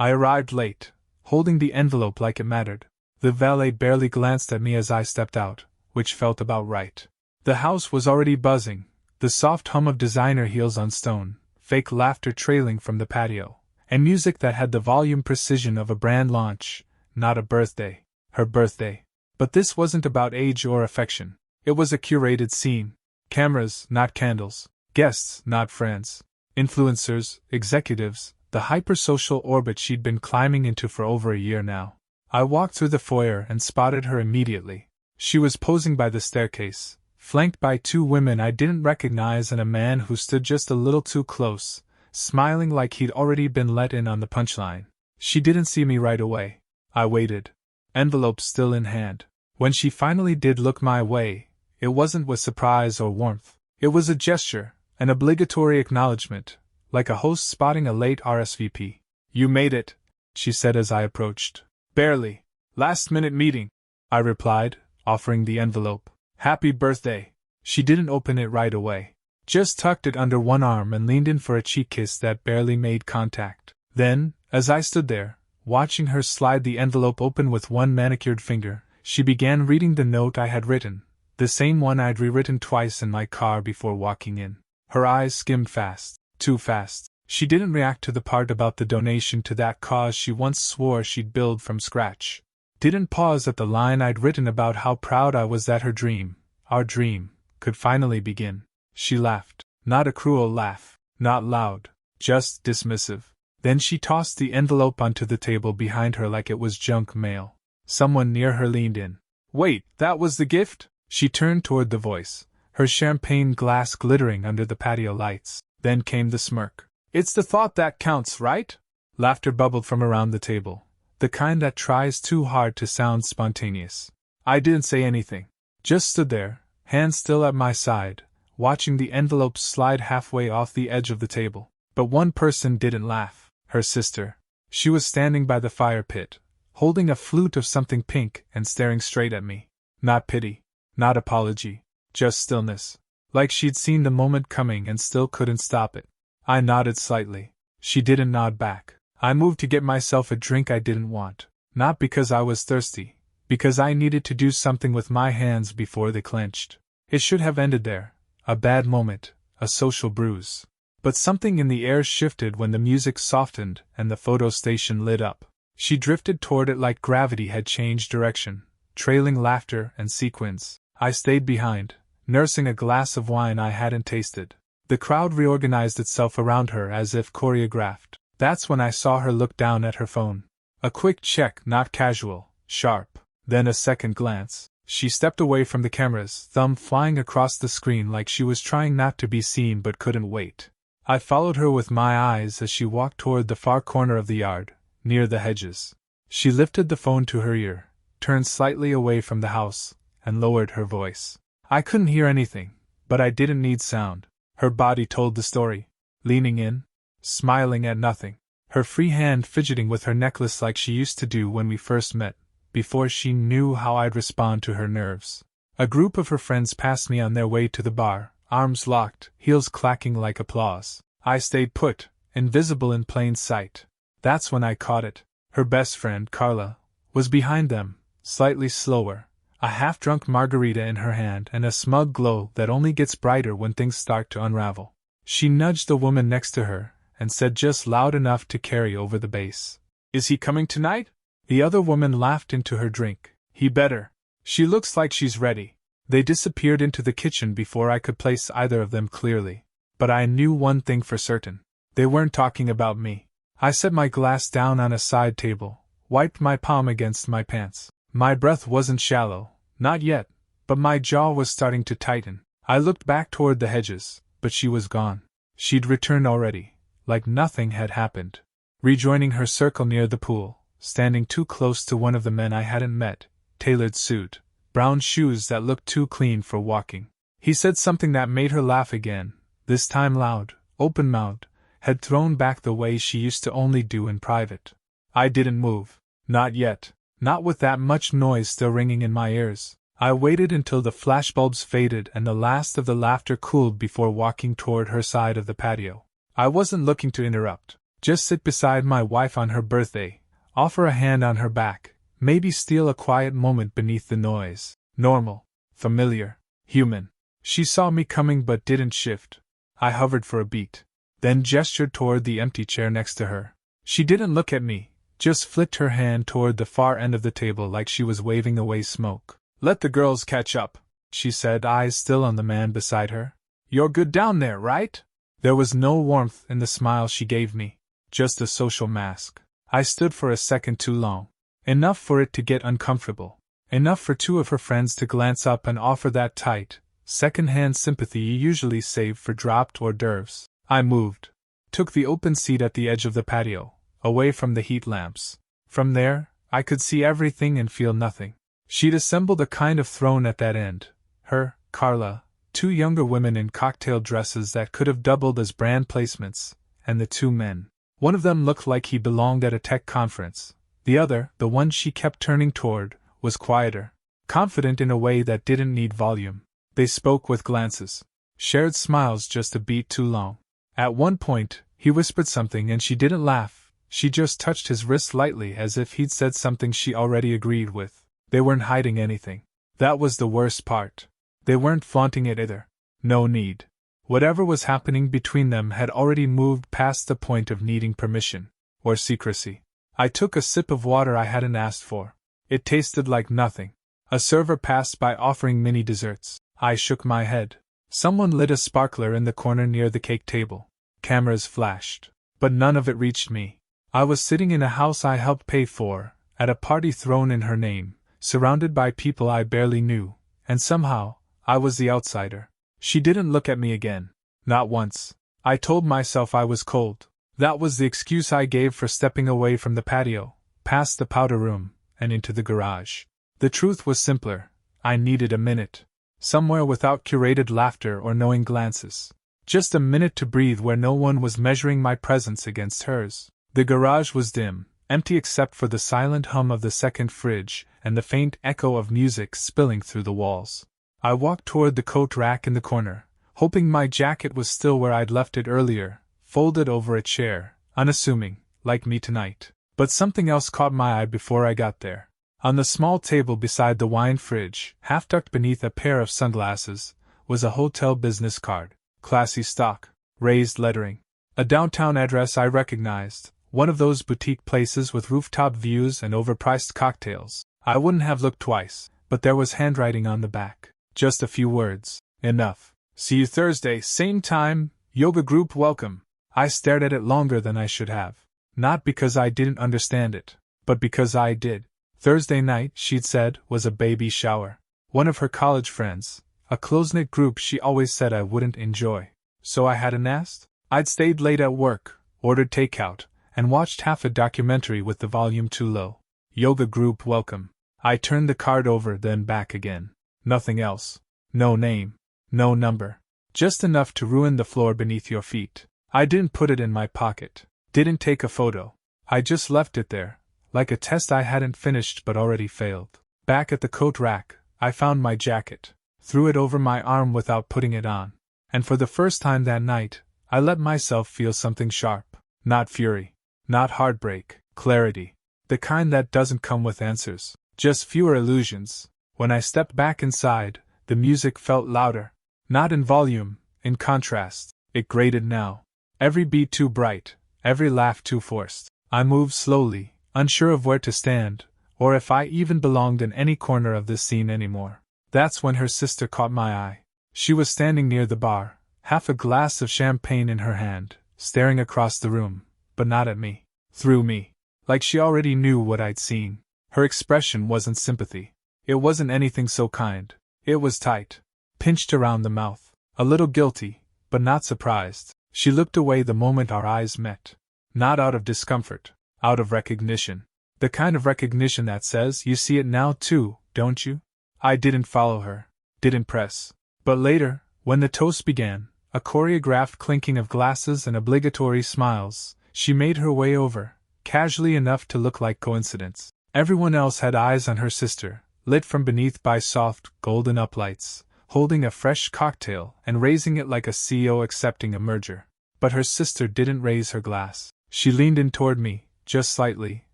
I arrived late, holding the envelope like it mattered. The valet barely glanced at me as I stepped out, which felt about right. The house was already buzzing, the soft hum of designer heels on stone, fake laughter trailing from the patio, and music that had the volume precision of a brand launch, not a birthday. Her birthday. But this wasn't about age or affection. It was a curated scene. Cameras, not candles. Guests, not friends. Influencers, executives, the hypersocial orbit she'd been climbing into for over a year now. I walked through the foyer and spotted her immediately. She was posing by the staircase, flanked by two women I didn't recognize and a man who stood just a little too close, smiling like he'd already been let in on the punchline. She didn't see me right away. I waited, envelope still in hand. When she finally did look my way, it wasn't with surprise or warmth. It was a gesture, an obligatory acknowledgement, like a host spotting a late RSVP. "You made it," she said as I approached. "Barely. Last-minute meeting," I replied, offering the envelope. "Happy birthday." She didn't open it right away. Just tucked it under one arm and leaned in for a cheek kiss that barely made contact. Then, as I stood there, watching her slide the envelope open with one manicured finger, she began reading the note I had written, the same one I'd rewritten twice in my car before walking in. Her eyes skimmed fast, too fast. She didn't react to the part about the donation to that cause she once swore she'd build from scratch. Didn't pause at the line I'd written about how proud I was that her dream, our dream, could finally begin. She laughed. Not a cruel laugh, not loud, just dismissive. Then she tossed the envelope onto the table behind her like it was junk mail. Someone near her leaned in. "Wait, that was the gift?" She turned toward the voice, her champagne glass glittering under the patio lights. Then came the smirk. "It's the thought that counts, right?" Laughter bubbled from around the table, the kind that tries too hard to sound spontaneous. I didn't say anything. Just stood there, hands still at my side, watching the envelope slide halfway off the edge of the table. But one person didn't laugh. Her sister. She was standing by the fire pit, holding a flute of something pink and staring straight at me. Not pity. Not apology. Just stillness. Like she'd seen the moment coming and still couldn't stop it. I nodded slightly. She didn't nod back. I moved to get myself a drink I didn't want. Not because I was thirsty. Because I needed to do something with my hands before they clenched. It should have ended there. A bad moment. A social bruise. But something in the air shifted when the music softened and the photo station lit up. She drifted toward it like gravity had changed direction, trailing laughter and sequins. I stayed behind, nursing a glass of wine I hadn't tasted. The crowd reorganized itself around her as if choreographed. That's when I saw her look down at her phone. A quick check, not casual, sharp. Then a second glance. She stepped away from the cameras, thumb flying across the screen like she was trying not to be seen but couldn't wait. I followed her with my eyes as she walked toward the far corner of the yard, near the hedges. She lifted the phone to her ear, turned slightly away from the house, and lowered her voice. I couldn't hear anything, but I didn't need sound. Her body told the story, leaning in, smiling at nothing, her free hand fidgeting with her necklace like she used to do when we first met, before she knew how I'd respond to her nerves. A group of her friends passed me on their way to the bar, arms locked, heels clacking like applause. I stayed put, invisible in plain sight. That's when I caught it. Her best friend, Carla, was behind them, slightly slower, a half-drunk margarita in her hand and a smug glow that only gets brighter when things start to unravel. She nudged the woman next to her and said just loud enough to carry over the bass, "Is he coming tonight?" The other woman laughed into her drink. "He better. She looks like she's ready." They disappeared into the kitchen before I could place either of them clearly. But I knew one thing for certain. They weren't talking about me. I set my glass down on a side table, wiped my palm against my pants. My breath wasn't shallow, not yet, but my jaw was starting to tighten. I looked back toward the hedges, but she was gone. She'd returned already, like nothing had happened. Rejoining her circle near the pool, standing too close to one of the men I hadn't met, tailored suit, brown shoes that looked too clean for walking. He said something that made her laugh again, this time loud, open-mouthed, had thrown back the way she used to only do in private. I didn't move. Not yet. Not with that much noise still ringing in my ears. I waited until the flashbulbs faded and the last of the laughter cooled before walking toward her side of the patio. I wasn't looking to interrupt. Just sit beside my wife on her birthday, offer a hand on her back, maybe steal a quiet moment beneath the noise. Normal, familiar, human. She saw me coming but didn't shift. I hovered for a beat, then gestured toward the empty chair next to her. She didn't look at me, just flicked her hand toward the far end of the table like she was waving away smoke. "Let the girls catch up," she said, eyes still on the man beside her. "You're good down there, right?" There was no warmth in the smile she gave me, just a social mask. I stood for a second too long. Enough for it to get uncomfortable. Enough for two of her friends to glance up and offer that tight, second-hand sympathy you usually save for dropped hors d'oeuvres. I moved. Took the open seat at the edge of the patio, away from the heat lamps. From there, I could see everything and feel nothing. She'd assembled a kind of throne at that end. Her, Carla, two younger women in cocktail dresses that could have doubled as brand placements, and the two men. One of them looked like he belonged at a tech conference. The other, the one she kept turning toward, was quieter, confident in a way that didn't need volume. They spoke with glances, shared smiles just a beat too long. At one point, he whispered something and she didn't laugh, she just touched his wrist lightly as if he'd said something she already agreed with. They weren't hiding anything. That was the worst part. They weren't flaunting it either. No need. Whatever was happening between them had already moved past the point of needing permission, or secrecy. I took a sip of water I hadn't asked for. It tasted like nothing. A server passed by offering mini desserts. I shook my head. Someone lit a sparkler in the corner near the cake table. Cameras flashed. But none of it reached me. I was sitting in a house I helped pay for, at a party thrown in her name, surrounded by people I barely knew, and somehow, I was the outsider. She didn't look at me again. Not once. I told myself I was cold. That was the excuse I gave for stepping away from the patio, past the powder room, and into the garage. The truth was simpler. I needed a minute. Somewhere without curated laughter or knowing glances. Just a minute to breathe where no one was measuring my presence against hers. The garage was dim, empty except for the silent hum of the second fridge and the faint echo of music spilling through the walls. I walked toward the coat rack in the corner, hoping my jacket was still where I'd left it earlier, folded over a chair, unassuming, like me tonight. But something else caught my eye before I got there. On the small table beside the wine fridge, half tucked beneath a pair of sunglasses, was a hotel business card. Classy stock, raised lettering. A downtown address I recognized, one of those boutique places with rooftop views and overpriced cocktails. I wouldn't have looked twice, but there was handwriting on the back. Just a few words. Enough. "See you Thursday, same time, yoga group welcome." I stared at it longer than I should have. Not because I didn't understand it, but because I did. Thursday night, she'd said, was a baby shower. One of her college friends, a close-knit group she always said I wouldn't enjoy. So I hadn't asked? I'd stayed late at work, ordered takeout, and watched half a documentary with the volume too low. Yoga group welcome. I turned the card over, then back again. Nothing else. No name. No number. Just enough to ruin the floor beneath your feet. I didn't put it in my pocket. Didn't take a photo. I just left it there, like a test I hadn't finished but already failed. Back at the coat rack, I found my jacket, threw it over my arm without putting it on. And for the first time that night, I let myself feel something sharp. Not fury. Not heartbreak. Clarity. The kind that doesn't come with answers. Just fewer illusions. When I stepped back inside, the music felt louder. Not in volume, in contrast. It grated now. Every beat too bright, every laugh too forced. I moved slowly, unsure of where to stand, or if I even belonged in any corner of this scene anymore. That's when her sister caught my eye. She was standing near the bar, half a glass of champagne in her hand, staring across the room, but not at me. Through me. Like she already knew what I'd seen. Her expression wasn't sympathy. It wasn't anything so kind. It was tight. Pinched around the mouth. A little guilty, but not surprised. She looked away the moment our eyes met. Not out of discomfort. Out of recognition. The kind of recognition that says, "You see it now too, don't you?" I didn't follow her. Didn't press. But later, when the toast began, a choreographed clinking of glasses and obligatory smiles, she made her way over, casually enough to look like coincidence. Everyone else had eyes on her sister, lit from beneath by soft, golden uplights, holding a fresh cocktail and raising it like a CEO accepting a merger. But her sister didn't raise her glass. She leaned in toward me, just slightly,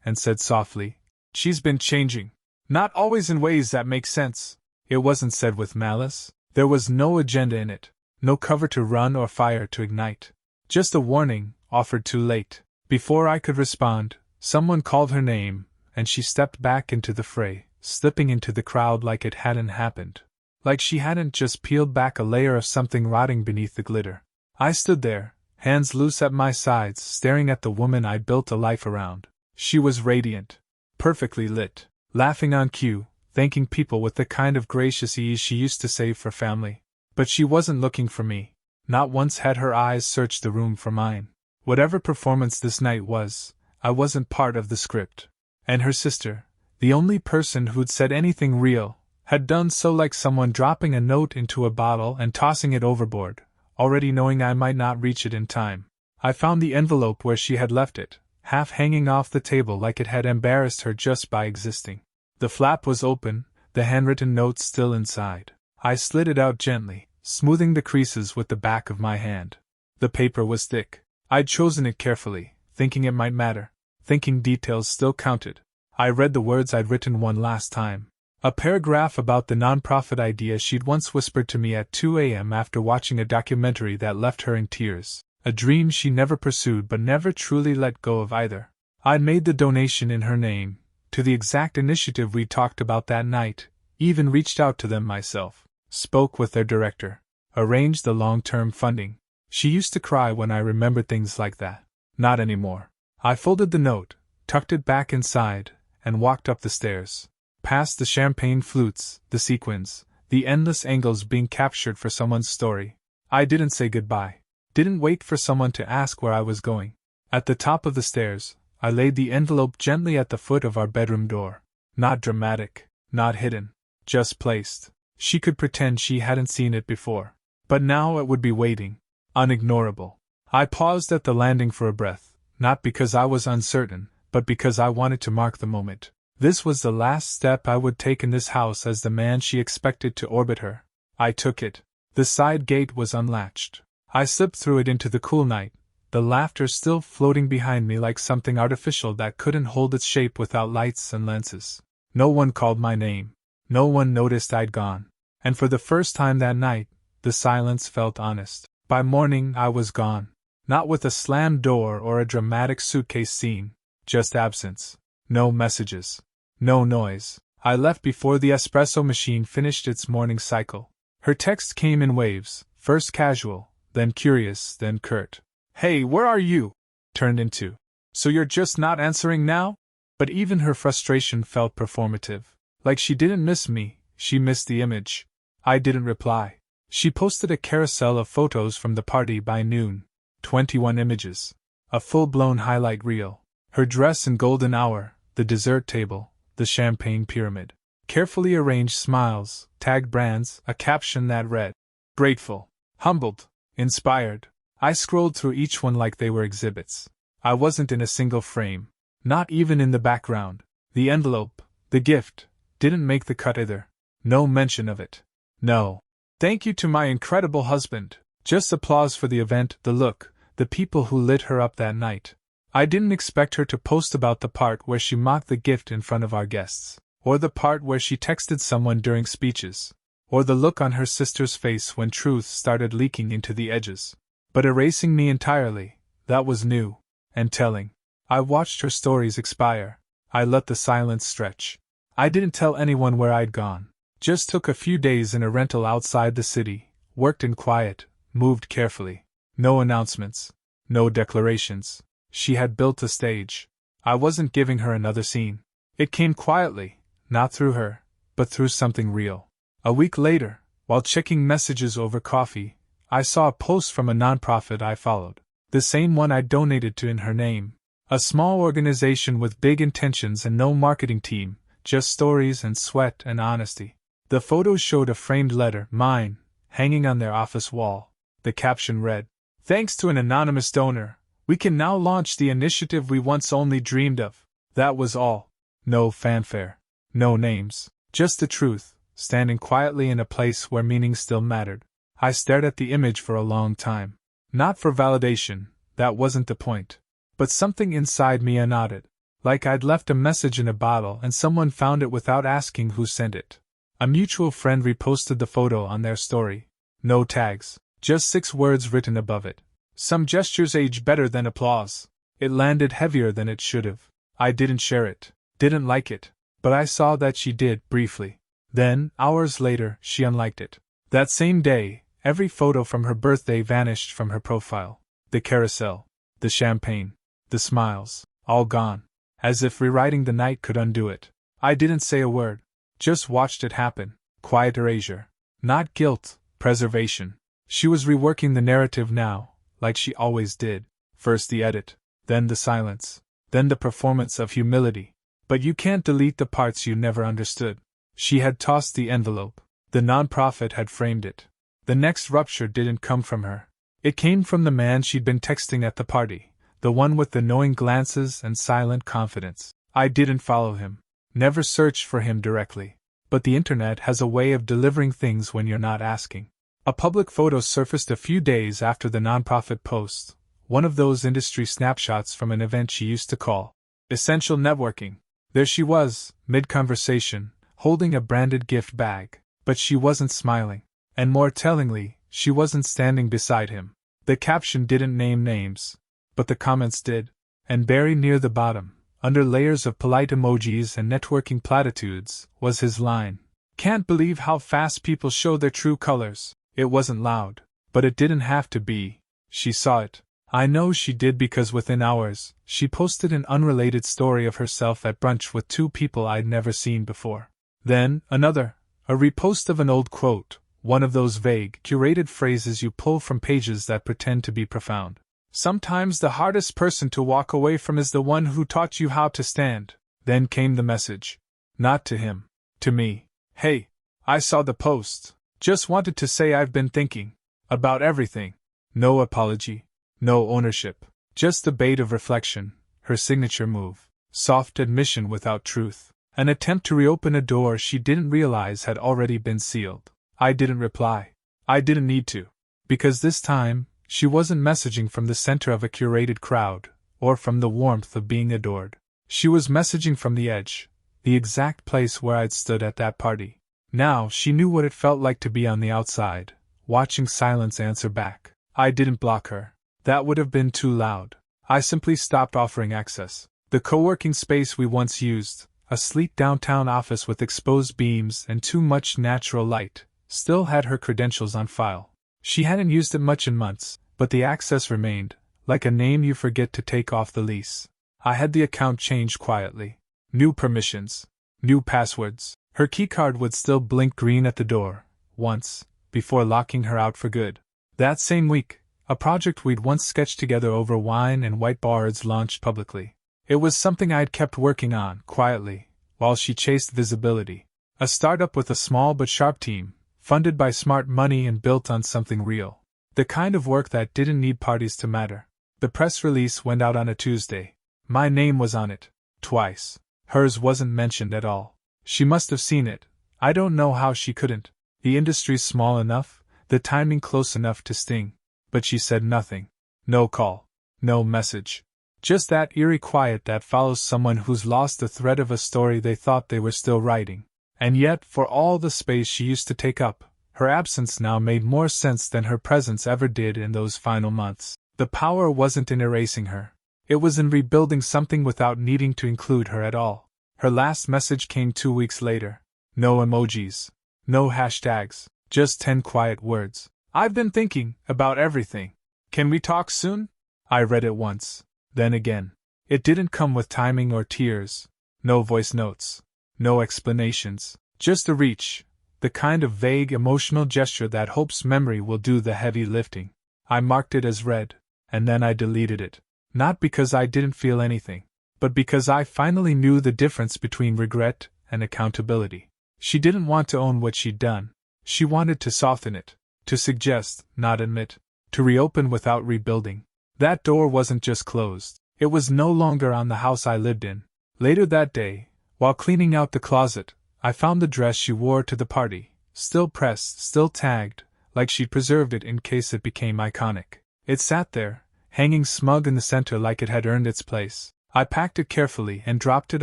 and said softly, "She's been changing. Not always in ways that make sense." It wasn't said with malice. There was no agenda in it, no cover to run or fire to ignite. Just a warning, offered too late. Before I could respond, someone called her name, and she stepped back into the fray, slipping into the crowd like it hadn't happened. Like she hadn't just peeled back a layer of something rotting beneath the glitter. I stood there, hands loose at my sides, staring at the woman I'd built a life around. She was radiant, perfectly lit, laughing on cue, thanking people with the kind of gracious ease she used to save for family. But she wasn't looking for me. Not once had her eyes searched the room for mine. Whatever performance this night was, I wasn't part of the script. And her sister, the only person who'd said anything real, had done so like someone dropping a note into a bottle and tossing it overboard, already knowing I might not reach it in time. I found the envelope where she had left it, half hanging off the table like it had embarrassed her just by existing. The flap was open, the handwritten note still inside. I slid it out gently, smoothing the creases with the back of my hand. The paper was thick. I'd chosen it carefully, thinking it might matter, thinking details still counted. I read the words I'd written one last time. A paragraph about the nonprofit idea she'd once whispered to me at 2 a.m. after watching a documentary that left her in tears. A dream she never pursued but never truly let go of either. I'd made the donation in her name, to the exact initiative we talked about that night, even reached out to them myself, spoke with their director, arranged the long-term funding. She used to cry when I remembered things like that. Not anymore. I folded the note, tucked it back inside, and walked up the stairs. Past the champagne flutes, the sequins, the endless angles being captured for someone's story. I didn't say goodbye. Didn't wait for someone to ask where I was going. At the top of the stairs, I laid the envelope gently at the foot of our bedroom door. Not dramatic, not hidden, just placed. She could pretend she hadn't seen it before. But now it would be waiting. Unignorable. I paused at the landing for a breath, not because I was uncertain, but because I wanted to mark the moment. This was the last step I would take in this house as the man she expected to orbit her. I took it. The side gate was unlatched. I slipped through it into the cool night, the laughter still floating behind me like something artificial that couldn't hold its shape without lights and lenses. No one called my name. No one noticed I'd gone. And for the first time that night, the silence felt honest. By morning I was gone. Not with a slammed door or a dramatic suitcase scene. Just absence. No messages. No noise. I left before the espresso machine finished its morning cycle. Her text came in waves, first casual, then curious, then curt. "Hey, where are you?" turned into, "So you're just not answering now?" But even her frustration felt performative. Like she didn't miss me, she missed the image. I didn't reply. She posted a carousel of photos from the party by noon. 21 images. A full-blown highlight reel. Her dress in golden hour, the dessert table, the champagne pyramid. Carefully arranged smiles, tagged brands, a caption that read, "Grateful, humbled, inspired." I scrolled through each one like they were exhibits. I wasn't in a single frame. Not even in the background. The envelope, the gift, didn't make the cut either. No mention of it. No. Thank you to my incredible husband. Just applause for the event, the look, the people who lit her up that night. I didn't expect her to post about the part where she mocked the gift in front of our guests, or the part where she texted someone during speeches, or the look on her sister's face when truth started leaking into the edges. But erasing me entirely, that was new, and telling. I watched her stories expire. I let the silence stretch. I didn't tell anyone where I'd gone. Just took a few days in a rental outside the city, worked in quiet, moved carefully. No announcements. No declarations. She had built a stage. I wasn't giving her another scene. It came quietly, not through her, but through something real. A week later, while checking messages over coffee, I saw a post from a nonprofit I followed. The same one I donated to in her name. A small organization with big intentions and no marketing team, just stories and sweat and honesty. The photos showed a framed letter, mine, hanging on their office wall. The caption read, "Thanks to an anonymous donor, we can now launch the initiative we once only dreamed of." That was all. No fanfare. No names. Just the truth, standing quietly in a place where meaning still mattered. I stared at the image for a long time. Not for validation, that wasn't the point. But something inside me nodded. Like I'd left a message in a bottle and someone found it without asking who sent it. A mutual friend reposted the photo on their story. No tags, just 6 words written above it. Some gestures age better than applause. It landed heavier than it should have. I didn't share it, didn't like it, but I saw that she did, briefly. Then, hours later, she unliked it. That same day, every photo from her birthday vanished from her profile. The carousel, the champagne, the smiles, all gone. As if rewriting the night could undo it. I didn't say a word. Just watched it happen. Quiet erasure. Not guilt, preservation. She was reworking the narrative now, like she always did. First the edit, then the silence, then the performance of humility. But you can't delete the parts you never understood. She had tossed the envelope. The nonprofit had framed it. The next rupture didn't come from her. It came from the man she'd been texting at the party. The one with the knowing glances and silent confidence. I didn't follow him. Never searched for him directly. But the internet has a way of delivering things when you're not asking. A public photo surfaced a few days after the nonprofit post. One of those industry snapshots from an event she used to call essential networking. There she was, mid-conversation, holding a branded gift bag. But she wasn't smiling. And more tellingly, she wasn't standing beside him. The caption didn't name names. But the comments did. And buried near the bottom, under layers of polite emojis and networking platitudes, was his line. Can't believe how fast people show their true colors. It wasn't loud. But it didn't have to be. She saw it. I know she did because within hours, she posted an unrelated story of herself at brunch with 2 people I'd never seen before. Then, another. A repost of an old quote. One of those vague, curated phrases you pull from pages that pretend to be profound. Sometimes the hardest person to walk away from is the one who taught you how to stand. Then came the message. Not to him. To me. Hey, I saw the post. Just wanted to say I've been thinking. About everything. No apology. No ownership. Just a bait of reflection. Her signature move. Soft admission without truth. An attempt to reopen a door she didn't realize had already been sealed. I didn't reply. I didn't need to. Because this time, she wasn't messaging from the center of a curated crowd, or from the warmth of being adored. She was messaging from the edge, the exact place where I'd stood at that party. Now she knew what it felt like to be on the outside, watching silence answer back. I didn't block her. That would have been too loud. I simply stopped offering access. The co-working space we once used, a sleek downtown office with exposed beams and too much natural light, still had her credentials on file. She hadn't used it much in months, but the access remained, like a name you forget to take off the lease. I had the account changed quietly. New permissions. New passwords. Her keycard would still blink green at the door, once, before locking her out for good. That same week, a project we'd once sketched together over wine and whiteboards launched publicly. It was something I'd kept working on, quietly, while she chased visibility. A startup with a small but sharp team, funded by smart money and built on something real. The kind of work that didn't need parties to matter. The press release went out on a Tuesday. My name was on it. Twice. Hers wasn't mentioned at all. She must have seen it. I don't know how she couldn't. The industry's small enough, the timing close enough to sting. But she said nothing. No call. No message. Just that eerie quiet that follows someone who's lost the thread of a story they thought they were still writing. And yet, for all the space she used to take up, her absence now made more sense than her presence ever did in those final months. The power wasn't in erasing her. It was in rebuilding something without needing to include her at all. Her last message came 2 weeks later. No emojis. No hashtags. Just 10 quiet words. I've been thinking about everything. Can we talk soon? I read it once. Then again. It didn't come with timing or tears. No voice notes. No explanations. Just a reach. The kind of vague emotional gesture that hopes memory will do the heavy lifting. I marked it as read, and then I deleted it. Not because I didn't feel anything, but because I finally knew the difference between regret and accountability. She didn't want to own what she'd done. She wanted to soften it, to suggest, not admit, to reopen without rebuilding. That door wasn't just closed. It was no longer on the house I lived in. Later that day, while cleaning out the closet, I found the dress she wore to the party, still pressed, still tagged, like she'd preserved it in case it became iconic. It sat there, hanging smug in the center like it had earned its place. I packed it carefully and dropped it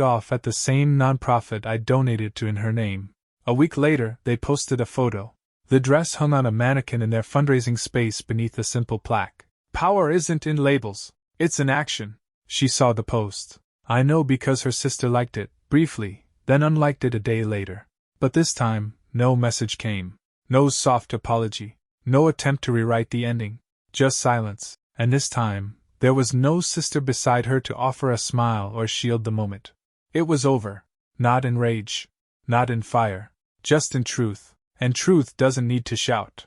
off at the same nonprofit I'd donated to in her name. A week later, they posted a photo. The dress hung on a mannequin in their fundraising space beneath a simple plaque. "Power isn't in labels, it's in action." She saw the post. I know because her sister liked it, briefly, then unliked it a day later. But this time, no message came. No soft apology. No attempt to rewrite the ending. Just silence. And this time, there was no sister beside her to offer a smile or shield the moment. It was over. Not in rage. Not in fire. Just in truth. And truth doesn't need to shout.